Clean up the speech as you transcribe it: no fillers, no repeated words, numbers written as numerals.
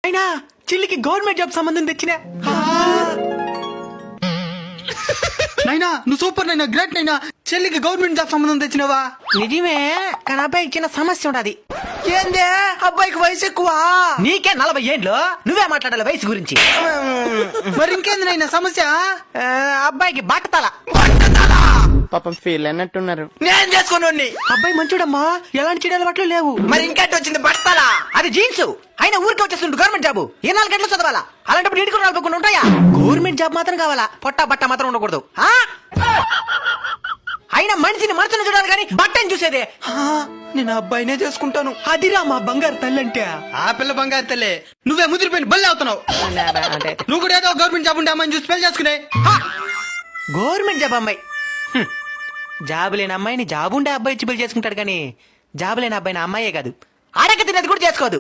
అయినా చెల్లికి government job సంబంధం తెచ్చిన నైనా నువ్వు సూపర్ నైనా, గ్రేట్ నైనా. చెల్లికి గవర్నమెంట్ జాబ్ సంబంధం తెచ్చినావా? నిజమే, కానీ అబ్బాయికి చిన్న సమస్య ఉంటది. ఏందే అబ్బాయికి వయసు ఎక్కువ? నీకే 40 ఏండ్లు, నువ్వే మాట్లాడాలి వయసు గురించి. మరి ఇంకేంది నైనా సమస్య? అబ్బాయికి బట్టతల. పాపం ఫీల్ అన్నట్టున్నారు. నేను చేసుకోండి. అబ్బాయి మంచోడమ్మా, ఎలాంటి చెడు అలవాట్లు లేవు. మరి ఇంకెట్ వచ్చింది బట్టలా? అది జీన్స్. అయినా ఊరికే వచ్చేస్తుంటు గవర్నమెంట్ జాబ్ 24 గంటలు చదవాలా? అలాంటప్పుడు ఇంటికి రాలిపోకుండా ఉంటాయా? గవర్నమెంట్ జాబ్ మాత్రం కావాలా, పొట్ట బట్ట మాత్రం ఉండకూడదు. అయినా మనిషిని మనసును చూడాలి కానీ బట్టని చూసేదే. నేను అబ్బాయినే చేసుకుంటాను. అదిరా మా బంగారు తల్లి అంటే. ఆ పిల్ల బంగారు తల్లే, నువ్వే ముదిరిపోయిన బల్లి అవుతున్నావు. నువ్వు కూడా ఏదో గవర్నమెంట్ జాబ్ ఉంటే అమ్మాయిని చూసి పెళ్లి చేసుకునే. గవర్నమెంట్ జాబ్ అమ్మాయి. జాబ్ లేని అమ్మాయిని జాబ్ ఉండే అబ్బాయి ఇచ్చి పెళ్లి చేసుకుంటాడు కానీ జాబ్ లేని అబ్బాయిని అమ్మాయే కాదు, అడగ తినది కూడా చేసుకోదు.